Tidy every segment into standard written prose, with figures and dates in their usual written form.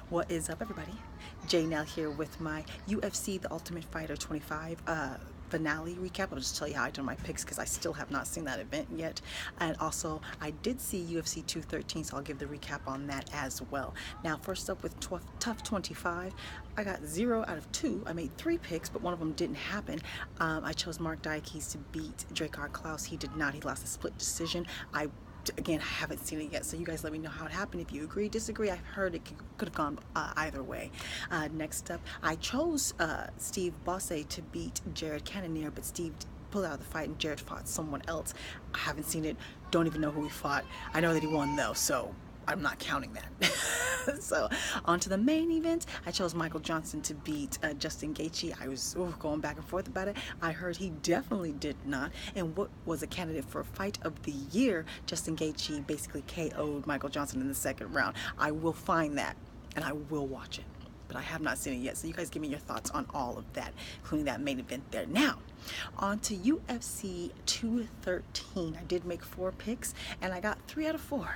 What is up, everybody? Jay Nell here with my UFC The Ultimate Fighter 25 finale recap. I'll just tell you how I did my picks because I still have not seen that event yet. And also, I did see UFC 213, so I'll give the recap on that as well. Now, first up with Tough 25, I got 0 out of 2. I made 3 picks, but one of them didn't happen. I chose Mark Gaethje to beat Drakkar Klose. He did not. He lost a split decision. Again, I haven't seen it yet, so you guys let me know how it happened. If you agree, disagree, I've heard it could have gone either way. Next up, I chose Steve Bosse to beat Jared Cannonier, but Steve pulled out of the fight and Jared fought someone else. I haven't seen it, don't even know who he fought. I know that he won though, so I'm not counting that. So on to the main event. I chose Michael Johnson to beat Justin Gaethje. I was going back and forth about it. I heard he definitely did not. And what was a candidate for fight of the year, Justin Gaethje basically KO'd Michael Johnson in the second round. I will find that and I will watch it, but I have not seen it yet. So you guys give me your thoughts on all of that, including that main event there. Now, on to UFC 213. I did make 4 picks and I got 3 out of 4.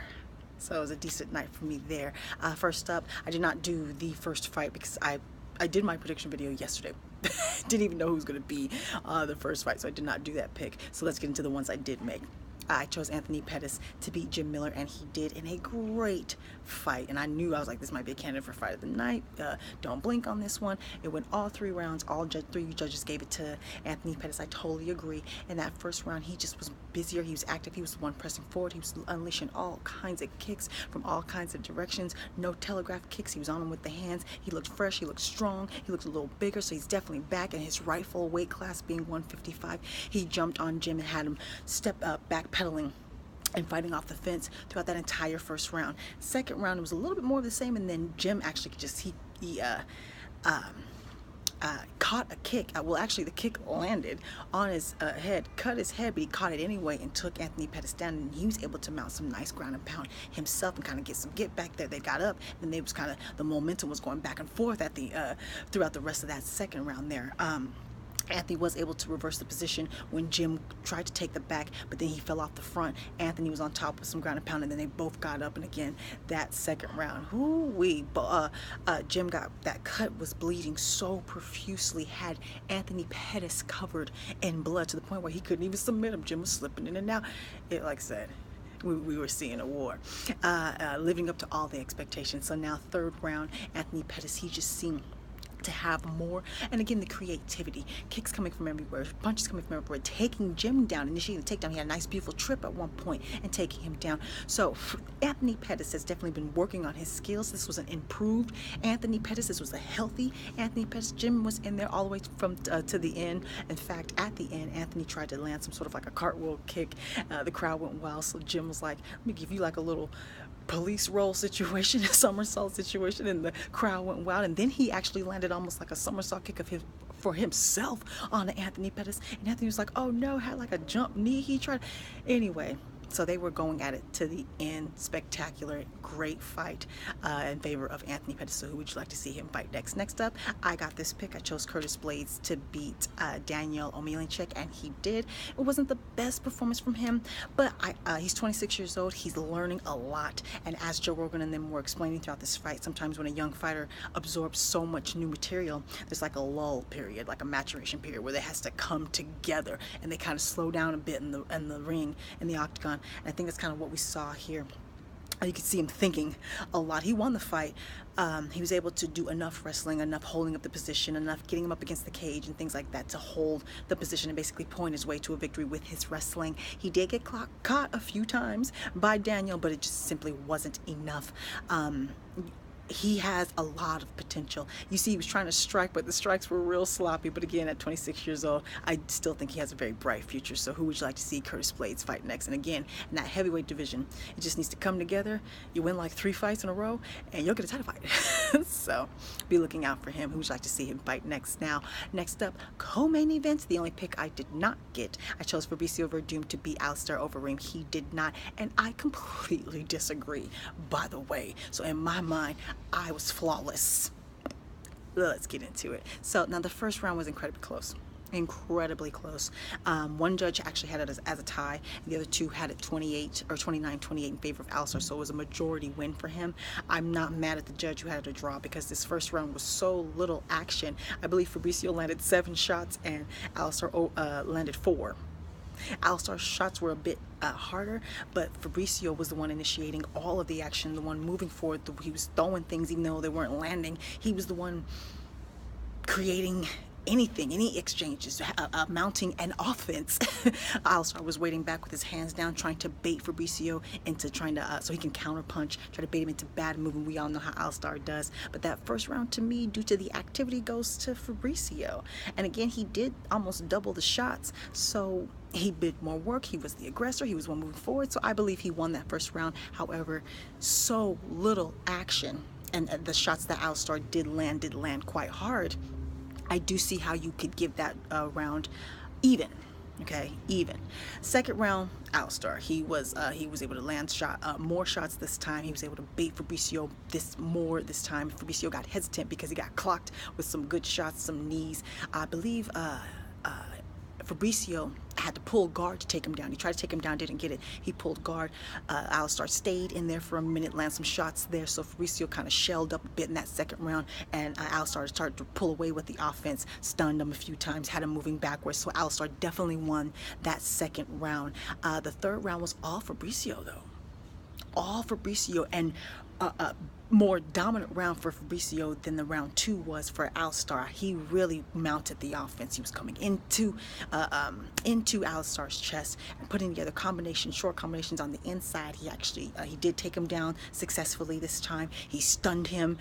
So it was a decent night for me there. First up, I did not do the first fight because I did my prediction video yesterday. Didn't even know who was going to be the first fight, so I did not do that pick. So let's get into the ones I did make. I chose Anthony Pettis to beat Jim Miller, and he did in a great fight. And I was like, this might be a candidate for fight of the night. Don't blink on this one. It went all 3 rounds. All 3 judges gave it to Anthony Pettis. I totally agree. In that first round, he just was busier. He was active. He was the one pressing forward. He was unleashing all kinds of kicks from all kinds of directions. No telegraph kicks. He was on them with the hands. He looked fresh. He looked strong. He looked a little bigger, so he's definitely back in his rightful weight class, being 155. He jumped on Jim and had him step up, backpedaling and fighting off the fence throughout that entire first round. Second round, it was a little bit more of the same, and then Jim actually just caught a kick. Well, actually, the kick landed on his head, cut his head, but he caught it anyway and took Anthony Pettis down, and he was able to mount some nice ground and pound himself and kind of get some get back there. They got up, and they was kind of, the momentum was going back and forth at the throughout the rest of that second round there. Anthony was able to reverse the position when Jim tried to take the back, but then he fell off the front. Anthony was on top with some ground and pound, and then they both got up. And again, that second round, Jim got that cut, was bleeding so profusely, had Anthony Pettis covered in blood to the point where he couldn't even submit him. Jim was slipping in and out. Like I said, we were seeing a war, living up to all the expectations. So now third round, Anthony Pettis, he just seemed to have more, and again, the creativity, kicks coming from everywhere, punches coming from everywhere, taking Jim down, initiating the takedown. He had a nice beautiful trip at one point and taking him down. So Anthony Pettis has definitely been working on his skills. This was an improved Anthony Pettis. This was a healthy Anthony Pettis. Jim was in there all the way from to the end. In fact, at the end, Anthony tried to land some sort of like a cartwheel kick. The crowd went wild, so Jim was like, let me give you like a little police roll situation, a somersault situation, and the crowd went wild. And then he actually landed almost like a somersault kick for himself on Anthony Pettis, and Anthony was like, oh no, had like a jump knee. He tried anyway. So they were going at it to the end. Spectacular, great fight in favor of Anthony Pettis. So who would you like to see him fight next? Next up, I got this pick. I chose Curtis Blaydes to beat Daniel Omielanczuk, and he did. It wasn't the best performance from him, but he's 26 years old. He's learning a lot. And as Joe Rogan and them were explaining throughout this fight, sometimes when a young fighter absorbs so much new material, there's like a lull period, like a maturation period, where they has to come together and they kind of slow down a bit in the ring, in the octagon. And I think that's kind of what we saw here. You could see him thinking a lot. He won the fight. He was able to do enough wrestling, enough holding up the position, enough getting him up against the cage and things like that to hold the position and basically point his way to a victory with his wrestling. He did get caught a few times by Daniel, but it just simply wasn't enough. He has a lot of potential. You see, he was trying to strike, but the strikes were real sloppy. But again, at 26 years old, I still think he has a very bright future. So who would you like to see Curtis Blaydes fight next? And again, in that heavyweight division, it just needs to come together. You win like 3 fights in a row, and you'll get a title fight. So be looking out for him. Who would you like to see him fight next? Now, next up, co-main events. The only pick I did not get. I chose Fabricio Werdum to beat Alistair Overeem. He did not, and I completely disagree, by the way. So in my mind, I was flawless. Let's get into it. So now the first round was incredibly close. Incredibly close. One judge actually had it as a tie, and the other two had it 28 or 29-28 in favor of Alistar, so it was a majority win for him. I'm not mad at the judge who had it a draw, because this first round was so little action. I believe Fabricio landed 7 shots and Alistar landed 4. Alistar's shots were a bit harder, but Fabricio was the one initiating all of the action, the one moving forward. He was throwing things even though they weren't landing. He was the one creating anything, any exchanges, mounting an offense. Alistar was waiting back with his hands down, trying to bait Fabricio into trying to, so he can counter punch, try to bait him into bad movement. We all know how Alistar does. But that first round, to me, due to the activity, goes to Fabricio. And again, he did almost double the shots, so he did more work. He was the aggressor. He was one moving forward. So I believe he won that first round. However, so little action, and the shots that Alistar did land quite hard. I do see how you could give that round even. Okay, even. Second round, Alistar. He was able to land more shots this time. He was able to bait Fabricio this time. Fabricio got hesitant because he got clocked with some good shots, some knees. I believe Fabricio had to pull guard to take him down. He tried to take him down, didn't get it. He pulled guard. Alistar stayed in there for a minute, landed some shots there. So Fabricio kind of shelled up a bit in that second round, and Alistar started to pull away with the offense, stunned him a few times, had him moving backwards. So Alistar definitely won that second round. The third round was all Fabricio, though. All Fabricio, and more dominant round for Fabricio than the round 2 was for Alistar. He really mounted the offense. He was coming into Alistar's chest and putting together short combinations on the inside. He did take him down successfully this time. He stunned him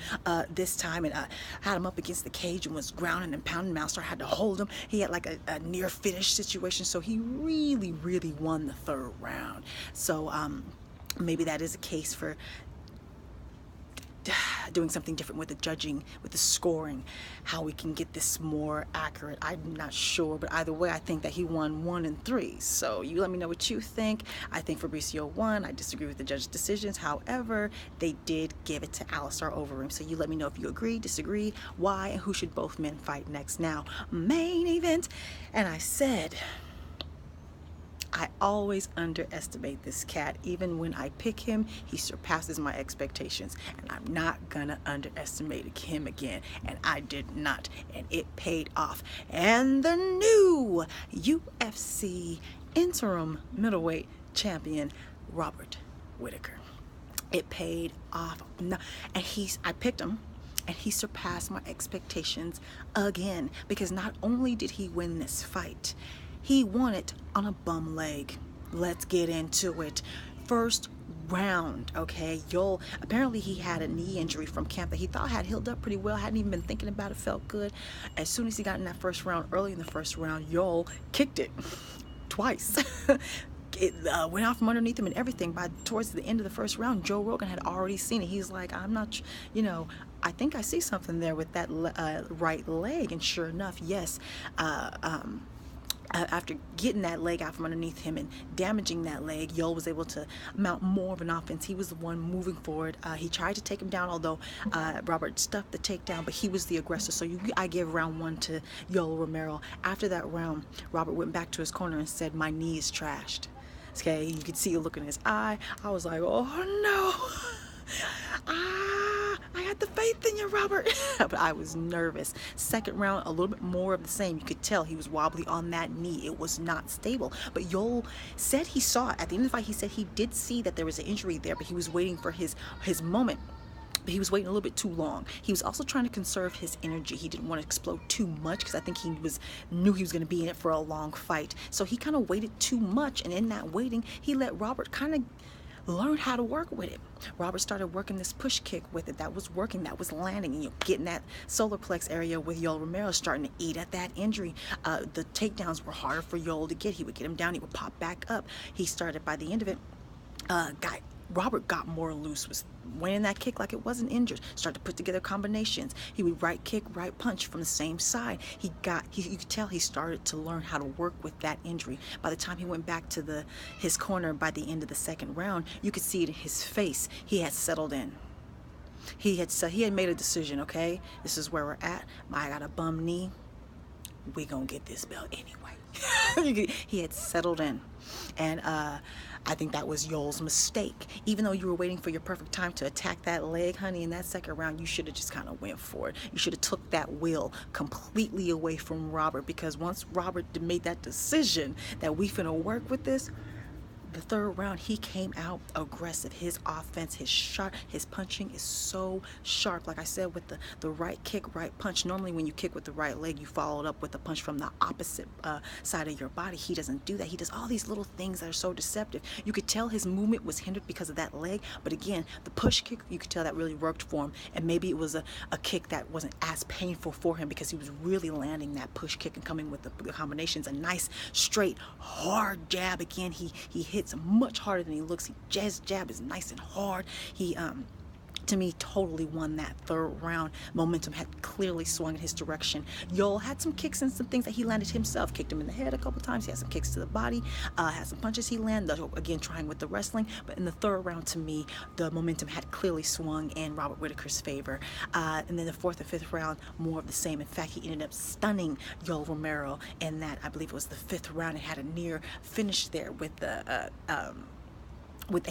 this time, and had him up against the cage and was grounding and pounding. Alistar had to hold him. He had like a near finish situation, so he really won the third round. So maybe that is a case for doing something different with the judging, with the scoring, how we can get this more accurate. I'm not sure, but either way, I think that he won 1 and 3. So you let me know what you think. I think Fabricio won. I disagree with the judge's decisions. However, they did give it to Alistar Overeem. So you let me know if you agree, disagree, why, and who should both men fight next. Now, main event, and I said, I always underestimate this cat. Even when I pick him, he surpasses my expectations. And I'm not gonna underestimate him again. And I did not. And it paid off. And the new UFC interim middleweight champion, Robert Whittaker. It paid off. And I picked him, and he surpassed my expectations again. Because not only did he win this fight, he won it on a bum leg. Let's get into it. First round, okay? Yoel, apparently he had a knee injury from camp that he thought had healed up pretty well. Hadn't even been thinking about it, felt good. As soon as he got in that first round, early in the first round, Yoel kicked it twice. It went out from underneath him and everything. Towards the end of the first round, Joe Rogan had already seen it. He's like, I'm not, I think I see something there with that right leg. And sure enough, yes, after getting that leg out from underneath him and damaging that leg, Yoel was able to mount more of an offense. He was the one moving forward. He tried to take him down, although Robert stuffed the takedown, but he was the aggressor. So I give round 1 to Yoel Romero. After that round, Robert went back to his corner and said, "My knee is trashed." Okay, you could see a look in his eye. I was like, oh no. I had the faith in you, Robert. But I was nervous. Second round, a little bit more of the same. You could tell he was wobbly on that knee. It was not stable. But Yoel said he saw it. At the end of the fight, he said he did see that there was an injury there, but he was waiting for his moment. But he was waiting a little bit too long. He was also trying to conserve his energy. He didn't want to explode too much because I think he knew he was going to be in it for a long fight. So he kind of waited too much, and in that waiting, he let Robert kind of learn how to work with it. Robert started working this push kick with it. That was working, that was landing, and getting that solar plex area with Yoel Romero starting to eat at that injury. The takedowns were harder for Yoel to get. He would get him down, he would pop back up. He started, by the end of it, Robert got more loose, was winning that kick like it wasn't injured, started to put together combinations. He would right kick, right punch from the same side. You could tell he started to learn how to work with that injury. By the time he went back to his corner by the end of the second round, you could see it in his face. He had settled in. He had made a decision, okay? This is where we're at. I got a bum knee. we gonna get this belt anyway. He had settled in. And I think that was Yoel's mistake. Even though you were waiting for your perfect time to attack that leg, honey, in that second round, you should have just kind of went for it. You should have took that will completely away from Robert, because once Robert made that decision that we finna work with this, the third round, he came out aggressive. His offense, his punching is so sharp. Like I said, with the right kick, right punch. Normally when you kick with the right leg, you follow it up with a punch from the opposite side of your body. He doesn't do that. He does all these little things that are so deceptive. You could tell his movement was hindered because of that leg. But again, the push kick, you could tell that really worked for him. And maybe it was a kick that wasn't as painful for him because he was really landing that push kick and coming with the combinations. A nice, straight, hard jab. Again, he hits much harder than he looks. His jab is nice and hard. He to me totally won that third round. Momentum had clearly swung in his direction. Yoel had some kicks and some things that he landed himself. Kicked him in the head a couple times. He had some kicks to the body. Had some punches he landed, again trying with the wrestling. But in the third round, to me, the momentum had clearly swung in Robert Whittaker's favor. And then the fourth and fifth round, more of the same. In fact, he ended up stunning Yoel Romero in that, I believe it was the fifth round, and had a near finish there with the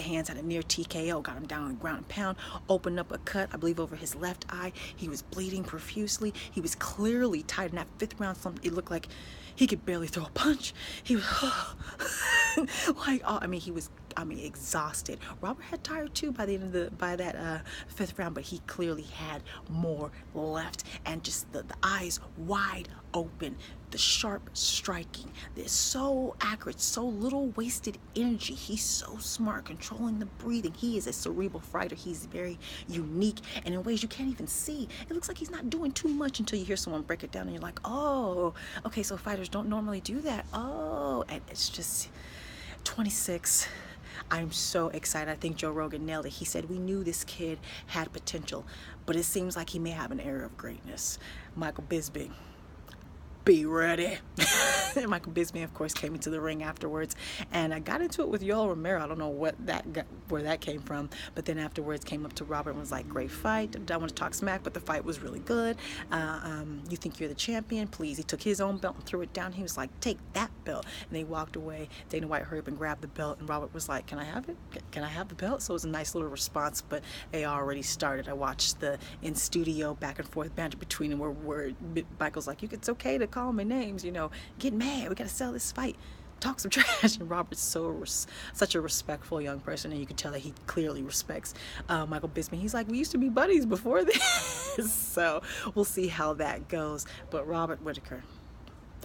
hands, had a near TKO, got him down on the ground and pound, opened up a cut, I believe, over his left eye. He was bleeding profusely. He was clearly tired in that fifth round. It looked like he could barely throw a punch. He was like, oh, he was exhausted. Robert had tired too by the end of that fifth round, but he clearly had more left. And just the eyes wide open, the sharp striking, they're so accurate, so little wasted energy. He's so smart, controlling the breathing. He is a cerebral fighter. He's very unique, and in ways you can't even see. It looks like he's not doing too much until you hear someone break it down, and you're like, oh, okay, so fighters don't normally do that. Oh, and it's just 26. I'm so excited. I think Joe Rogan nailed it. He said, we knew this kid had potential, but it seems like he may have an era of greatness. Michael Bisping, be ready. And Michael Bisping, of course, came into the ring afterwards, and I got into it with Yoel Romero. I don't know where that came from, but then afterwards came up to Robert and was like, great fight. I want to talk smack, but the fight was really good. You think you're the champion? Please. He took his own belt and threw it down. He was like, take that belt. And they walked away. Dana White hurried up and grabbed the belt, and Robert was like, can I have it? Can I have the belt? So it was a nice little response, but they already started. I watched the in-studio back and forth banter between them where Michael's like, it's okay to call me names, get mad, we gotta sell this fight, talk some trash. And Robert's such a respectful young person, and you can tell that he clearly respects Michael Bisping. He's like, we used to be buddies before this. So we'll see how that goes. But Robert Whittaker,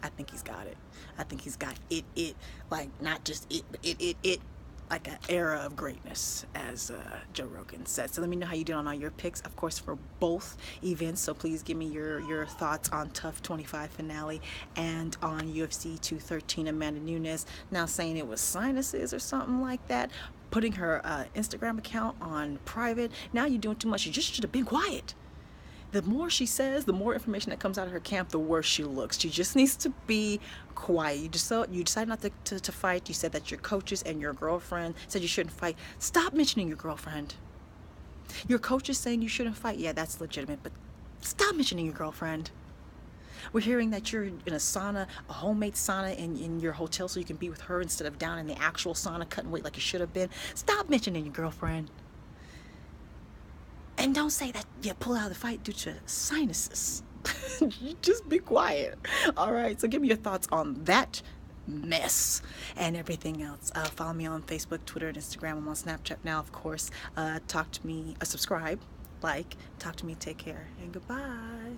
I think he's got it. I think he's got it like not just it, but it like an era of greatness, as Joe Rogan said. So let me know how you did on all your picks, of course, for both events. So please give me your thoughts on Tough 25 finale and on UFC 213 Amanda Nunes now saying it was sinuses or something like that, putting her Instagram account on private. Now you're doing too much. You just should have been quiet. The more she says, the more information that comes out of her camp, the worse she looks. She just needs to be quiet. You decide not to fight. You said that your coaches and your girlfriend said you shouldn't fight. Stop mentioning your girlfriend. Your coach is saying you shouldn't fight. Yeah, that's legitimate, but stop mentioning your girlfriend. We're hearing that you're in a sauna, a homemade sauna in your hotel, so you can be with her instead of down in the actual sauna cutting weight like you should have been. Stop mentioning your girlfriend. And don't say that you pull out of the fight due to sinuses. Just be quiet. All right, so give me your thoughts on that mess and everything else. Follow me on Facebook, Twitter, and Instagram. I'm on Snapchat now, of course. Talk to me, subscribe, talk to me, take care, and goodbye.